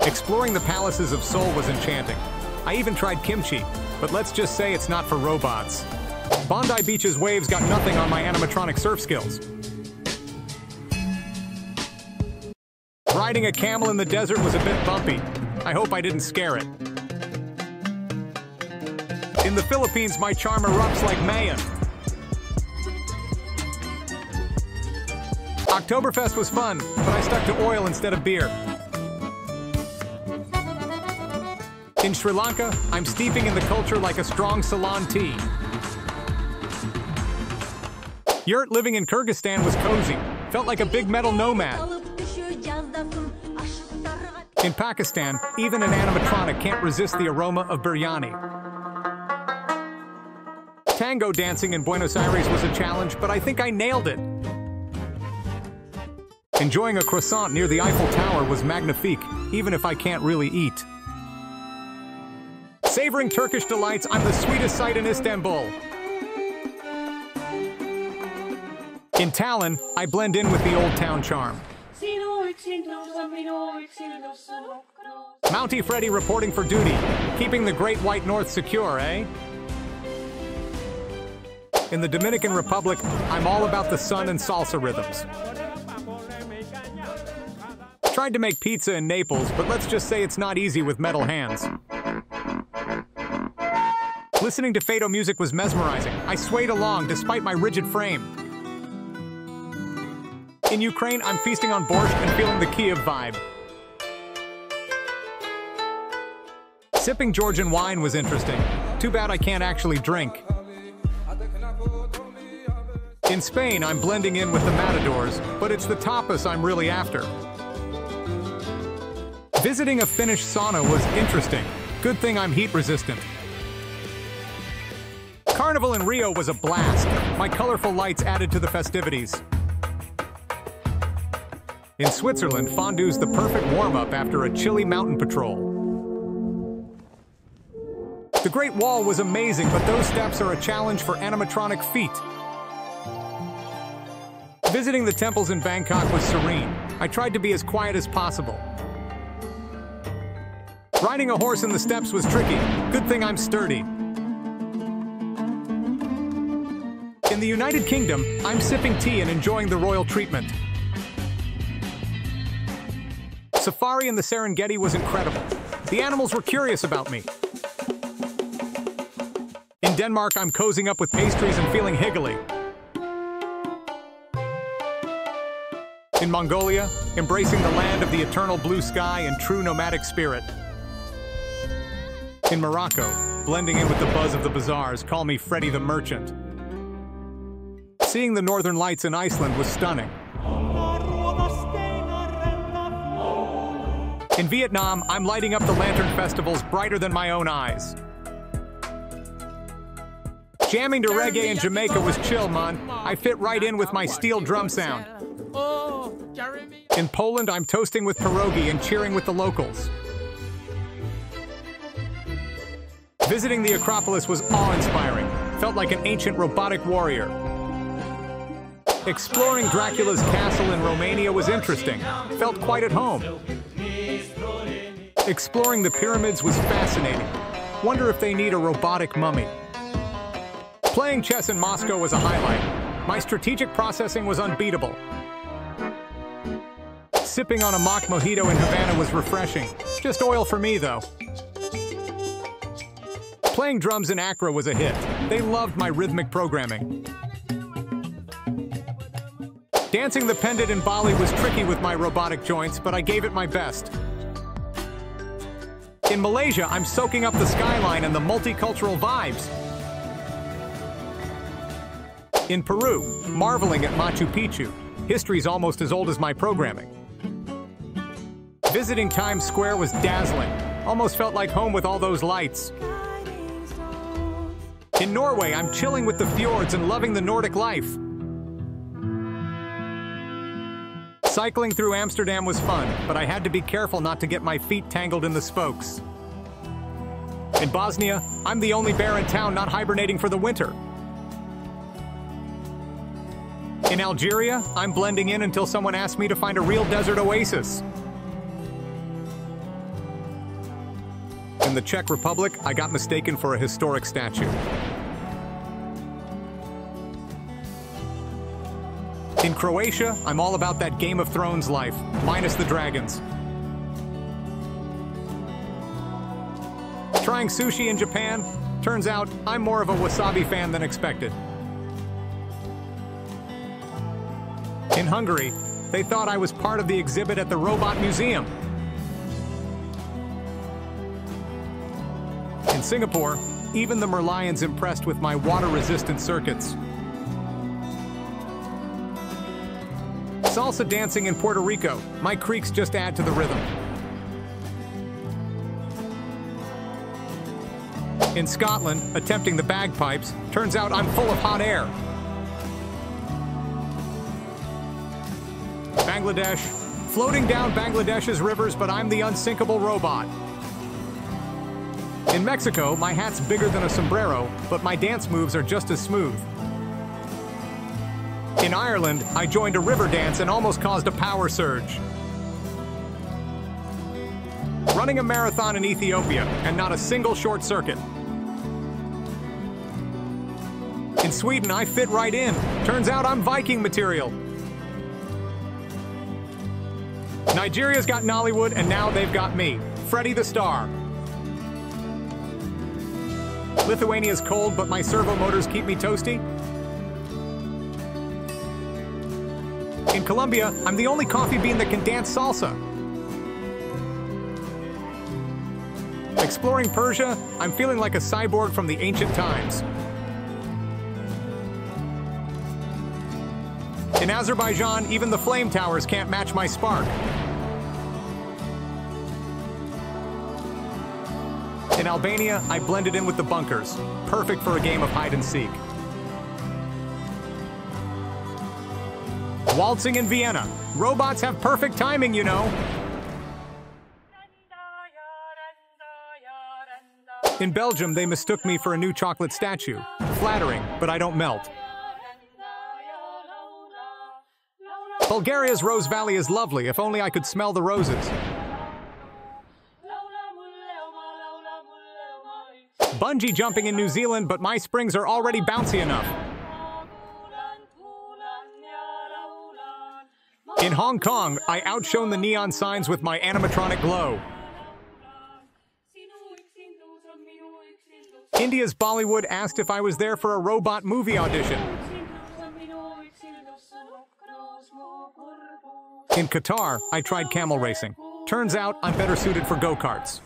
Exploring the palaces of Seoul was enchanting. I even tried kimchi, but let's just say it's not for robots. Bondi Beach's waves got nothing on my animatronic surf skills. Riding a camel in the desert was a bit bumpy. I hope I didn't scare it. In the Philippines, my charm erupts like Mayan. Oktoberfest was fun, but I stuck to oil instead of beer. In Sri Lanka, I'm steeping in the culture like a strong Ceylon tea. Yurt living in Kyrgyzstan was cozy. Felt like a big metal nomad. In Pakistan, even an animatronic can't resist the aroma of biryani. Tango dancing in Buenos Aires was a challenge, but I think I nailed it. Enjoying a croissant near the Eiffel Tower was magnifique, even if I can't really eat. Savoring Turkish delights, I'm the sweetest sight in Istanbul. In Tallinn, I blend in with the old town charm. Mountie Freddy reporting for duty, keeping the Great White North secure, eh? In the Dominican Republic, I'm all about the sun and salsa rhythms. Tried to make pizza in Naples, but let's just say it's not easy with metal hands. Listening to Fado music was mesmerizing. I swayed along despite my rigid frame. In Ukraine, I'm feasting on borscht and feeling the Kiev vibe. Sipping Georgian wine was interesting. Too bad I can't actually drink. In Spain, I'm blending in with the matadors, but it's the tapas I'm really after. Visiting a Finnish sauna was interesting. Good thing I'm heat resistant. Carnival in Rio was a blast. My colorful lights added to the festivities. In Switzerland, fondue's the perfect warm-up after a chilly mountain patrol. The Great Wall was amazing, but those steps are a challenge for animatronic feet. Visiting the temples in Bangkok was serene. I tried to be as quiet as possible. Riding a horse in the steppes was tricky. Good thing I'm sturdy. In the United Kingdom, I'm sipping tea and enjoying the royal treatment. Safari in the Serengeti was incredible. The animals were curious about me. In Denmark, I'm cozying up with pastries and feeling higgly. In Mongolia, embracing the land of the eternal blue sky and true nomadic spirit. In Morocco, blending in with the buzz of the bazaars, call me Freddy the Merchant. Seeing the northern lights in Iceland was stunning. In Vietnam, I'm lighting up the lantern festivals brighter than my own eyes. Jamming to reggae in Jamaica was chill, man. I fit right in with my steel drum sound. In Poland, I'm toasting with pierogi and cheering with the locals. Visiting the Acropolis was awe-inspiring. Felt like an ancient robotic warrior. Exploring Dracula's castle in Romania was interesting. Felt quite at home. Exploring the pyramids was fascinating. Wonder if they need a robotic mummy. Playing chess in Moscow was a highlight. My strategic processing was unbeatable. Sipping on a mock mojito in Havana was refreshing. Just oil for me, though. Playing drums in Accra was a hit. They loved my rhythmic programming. Dancing the pendant in Bali was tricky with my robotic joints, but I gave it my best. In Malaysia, I'm soaking up the skyline and the multicultural vibes. In Peru, marveling at Machu Picchu. History's almost as old as my programming. Visiting Times Square was dazzling. Almost felt like home with all those lights. In Norway, I'm chilling with the fjords and loving the Nordic life. Cycling through Amsterdam was fun, but I had to be careful not to get my feet tangled in the spokes. In Bosnia, I'm the only bear in town not hibernating for the winter. In Algeria, I'm blending in until someone asks me to find a real desert oasis. In the Czech Republic, I got mistaken for a historic statue. In Croatia, I'm all about that Game of Thrones life, minus the dragons. Trying sushi in Japan, turns out I'm more of a wasabi fan than expected. In Hungary, they thought I was part of the exhibit at the Robot Museum. In Singapore, even the Merlion's impressed with my water-resistant circuits. Salsa dancing in Puerto Rico, my creaks just add to the rhythm. In Scotland, attempting the bagpipes, turns out I'm full of hot air. Bangladesh, floating down Bangladesh's rivers, but I'm the unsinkable robot. In Mexico, my hat's bigger than a sombrero, but my dance moves are just as smooth. In Ireland, I joined a river dance and almost caused a power surge. Running a marathon in Ethiopia, and not a single short circuit. In Sweden, I fit right in. Turns out I'm Viking material. Nigeria's got Nollywood, and now they've got me, Freddy the Star. Lithuania's cold, but my servo motors keep me toasty. In Colombia, I'm the only coffee bean that can dance salsa. Exploring Persia, I'm feeling like a cyborg from the ancient times. In Azerbaijan, even the flame towers can't match my spark. In Albania, I blended in with the bunkers. Perfect for a game of hide and seek. Waltzing in Vienna. Robots have perfect timing, you know. In Belgium, they mistook me for a new chocolate statue. Flattering, but I don't melt. Bulgaria's Rose Valley is lovely, if only I could smell the roses. Bungee jumping in New Zealand, but my springs are already bouncy enough. In Hong Kong, I outshone the neon signs with my animatronic glow. India's Bollywood asked if I was there for a robot movie audition. In Qatar, I tried camel racing. Turns out I'm better suited for go-karts.